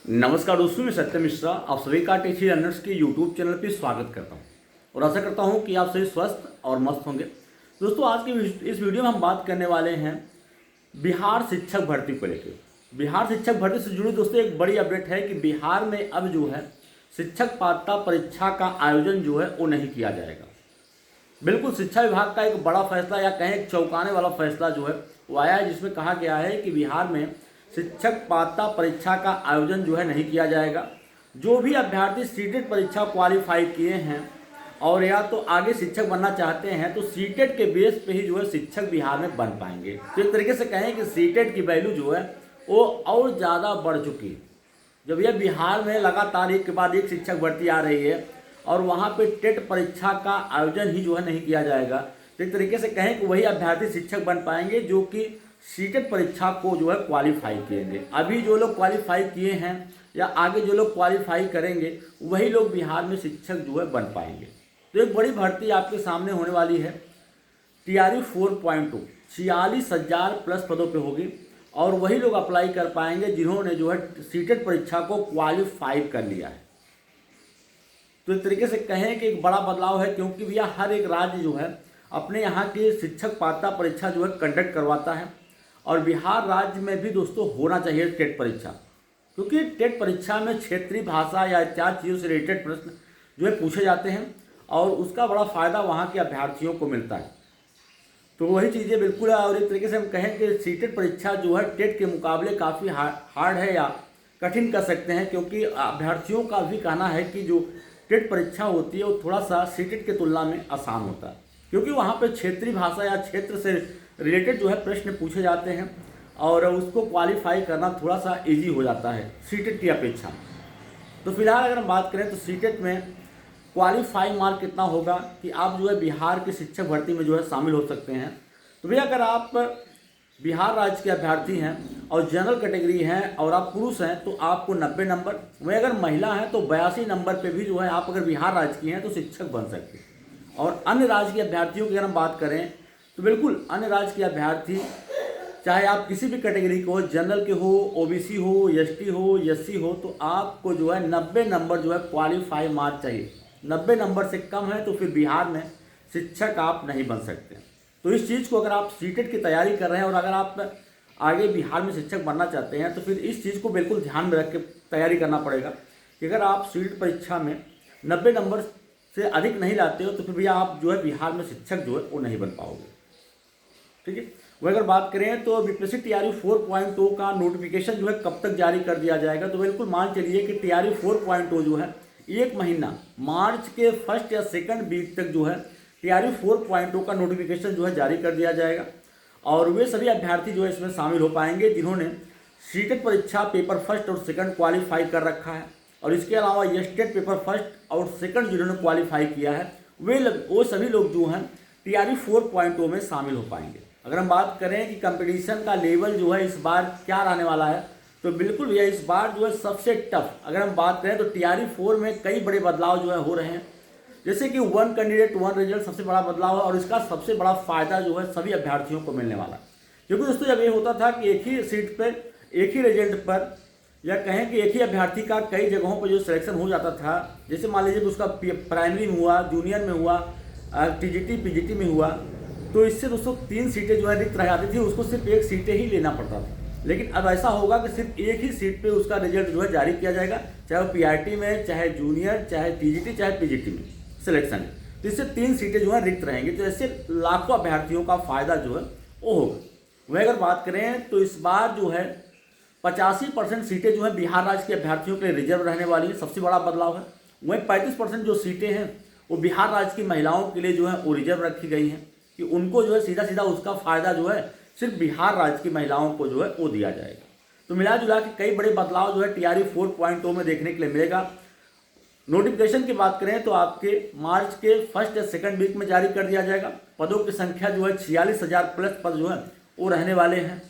नमस्कार दोस्तों, मैं सत्यम मिश्रा आप सभी का टीची लर्नर्स के यूट्यूब चैनल पर स्वागत करता हूं और आशा करता हूं कि आप सभी स्वस्थ और मस्त होंगे। दोस्तों, आज की इस वीडियो में हम बात करने वाले हैं बिहार शिक्षक भर्ती को लेकर। बिहार शिक्षक भर्ती से जुड़ी दोस्तों एक बड़ी अपडेट है कि बिहार में अब जो है शिक्षक पात्रता परीक्षा का आयोजन जो है वो नहीं किया जाएगा। बिल्कुल शिक्षा विभाग का एक बड़ा फैसला या कहें एक चौंकाने वाला फैसला जो है वो आया है, जिसमें कहा गया है कि बिहार में शिक्षक पात्रता परीक्षा का आयोजन जो है नहीं किया जाएगा। जो भी अभ्यर्थी सीटेट परीक्षा क्वालिफाई किए हैं और या तो आगे शिक्षक बनना चाहते हैं तो सीटेट के बेस पे ही जो है शिक्षक बिहार में बन पाएंगे। तो एक तरीके से कहें कि सीटेट की वैल्यू जो है वो और ज़्यादा बढ़ चुकी है। जब यह बिहार में लगातार एक के बाद एक शिक्षक भर्ती आ रही है और वहाँ पे टेट परीक्षा का आयोजन ही जो है नहीं किया जाएगा, तो एक तरीके से कहें कि वही अभ्यर्थी शिक्षक बन पाएंगे जो कि सीटेट परीक्षा को जो है क्वालिफाई किएंगे। अभी जो लोग क्वालिफाई किए हैं या आगे जो लोग क्वालिफाई करेंगे वही लोग बिहार में शिक्षक जो है बन पाएंगे। तो एक बड़ी भर्ती आपके सामने होने वाली है। टीआरयू 4.2 46,000 प्लस पदों पे होगी और वही लोग अप्लाई कर पाएंगे जिन्होंने जो है सीटेट परीक्षा को क्वालिफाई कर लिया है। तो एक तरीके से कहें कि एक बड़ा बदलाव है, क्योंकि भैया हर एक राज्य जो है अपने यहाँ की शिक्षक पात्रता परीक्षा जो है कंडक्ट करवाता है और बिहार राज्य में भी दोस्तों होना चाहिए टेट परीक्षा, क्योंकि टेट परीक्षा में क्षेत्रीय भाषा या इत्यादि चीज़ों से रिलेटेड प्रश्न जो है पूछे जाते हैं और उसका बड़ा फ़ायदा वहाँ के अभ्यर्थियों को मिलता है। तो वही चीज़ें बिल्कुल है। और एक तरीके से हम कहें कि सीटेट परीक्षा जो है टेट के मुकाबले काफ़ी हार्ड है या कठिन कर सकते हैं, क्योंकि अभ्यर्थियों का भी कहना है कि जो टेट परीक्षा होती है वो थोड़ा सा सीटेट की तुलना में आसान होता है, क्योंकि वहाँ पे क्षेत्रीय भाषा या क्षेत्र से रिलेटेड जो है प्रश्न पूछे जाते हैं और उसको क्वालिफाई करना थोड़ा सा इजी हो जाता है सीटेट की अपेक्षा। तो फिलहाल अगर हम बात करें तो सीटेट में क्वालिफाई मार्क कितना होगा कि आप जो है बिहार की शिक्षक भर्ती में जो है शामिल हो सकते हैं। तो भैया अगर आप बिहार राज्य के अभ्यर्थी हैं और जनरल कैटेगरी हैं और आप पुरुष हैं तो आपको 90 नंबर, वही अगर महिला हैं तो 82 नंबर पे भी जो है आप अगर बिहार राज्य की हैं तो शिक्षक बन सकते हैं। और अन्य राज्य के अभ्यर्थियों की अगर हम बात करें तो बिल्कुल अन्य राज्य के अभ्यर्थी चाहे आप किसी भी कैटेगरी को, जनरल के हो, ओबीसी हो, एसटी हो, एससी हो, तो आपको जो है 90 नंबर जो है क्वालिफाई मार्क चाहिए। 90 नंबर से कम है तो फिर बिहार में शिक्षक आप नहीं बन सकते। तो इस चीज़ को अगर आप सीटेट की तैयारी कर रहे हैं और अगर आप आगे बिहार में शिक्षक बनना चाहते हैं तो फिर इस चीज़ को बिल्कुल ध्यान में रख के तैयारी करना पड़ेगा कि अगर आप सीटेट परीक्षा में 90 नंबर से अधिक नहीं लाते हो तो फिर भैया आप जो है बिहार में शिक्षक जो है वो नहीं बन पाओगे। ठीक है। वो अगर बात करें तो बीपीएससी टीआरयू 4.2 का नोटिफिकेशन जो है कब तक जारी कर दिया जाएगा, तो बिल्कुल मान चलिए कि टीआरयू 4.2 जो है एक महीना मार्च के फर्स्ट या सेकंड वीक तक जो है टीआरयू 4.2 का नोटिफिकेशन जो है जारी कर दिया जाएगा और वे सभी अभ्यर्थी जो है इसमें शामिल हो पाएंगे जिन्होंने सीटेट परीक्षा पेपर फर्स्ट और सेकंड क्वालिफाई कर रखा है और इसके अलावा एस्टेट पेपर फर्स्ट और सेकंड जिन्होंने क्वालिफाई किया है वो सभी लोग जो हैं टीआरयू 4.2 में शामिल हो पाएंगे। अगर हम बात करें कि कंपटीशन का लेवल जो है इस बार क्या रहने वाला है, तो बिल्कुल भैया इस बार जो है सबसे टफ अगर हम बात करें तो टीआरयू 4 में कई बड़े बदलाव जो है हो रहे हैं, जैसे कि 1 कैंडिडेट 1 रिजल्ट सबसे बड़ा बदलाव है और इसका सबसे बड़ा फायदा जो है सभी अभ्यर्थियों को मिलने वाला है। क्योंकि दोस्तों जब ये होता था कि एक ही सीट पर एक ही रिजल्ट पर या कहें कि एक ही अभ्यर्थी का कई जगहों पर जो सिलेक्शन हो जाता था, जैसे मान लीजिए कि उसका प्राइमरी में हुआ, जूनियर में हुआ, टीजीटी पीजीटी में हुआ, तो इससे दोस्तों 3 सीटें जो है रिक्त रह जाती थी, उसको सिर्फ एक सीटें ही लेना पड़ता था। लेकिन अब ऐसा होगा कि सिर्फ एक ही सीट पे उसका रिजल्ट जो है जारी किया जाएगा, चाहे वो पीआरटी में, चाहे जूनियर, चाहे टीजीटी, चाहे पीजीटी में सिलेक्शन है, तो इससे 3 सीटें जो है रिक्त रहेंगी। तो ऐसे लाखों अभ्यर्थियों का फायदा जो है वो होगा। वह अगर बात करें तो इस बार जो है 85% सीटें जो है बिहार राज्य के अभ्यर्थियों के लिए रिजर्व रहने वाली है, सबसे बड़ा बदलाव है। वहीं 35% जो सीटें हैं वो बिहार राज्य की महिलाओं के लिए जो है वो रिजर्व रखी गई हैं कि उनको जो है सीधा सीधा उसका फायदा जो है सिर्फ बिहार राज्य की महिलाओं को जो है वो दिया जाएगा। तो मिला जुला के कई बड़े बदलाव जो है टीआरयू 4.2 में देखने के लिए मिलेगा। नोटिफिकेशन की बात करें तो आपके मार्च के फर्स्ट या सेकंड वीक में जारी कर दिया जाएगा। पदों की संख्या जो है 46,000 प्लस पद जो है वो रहने वाले हैं।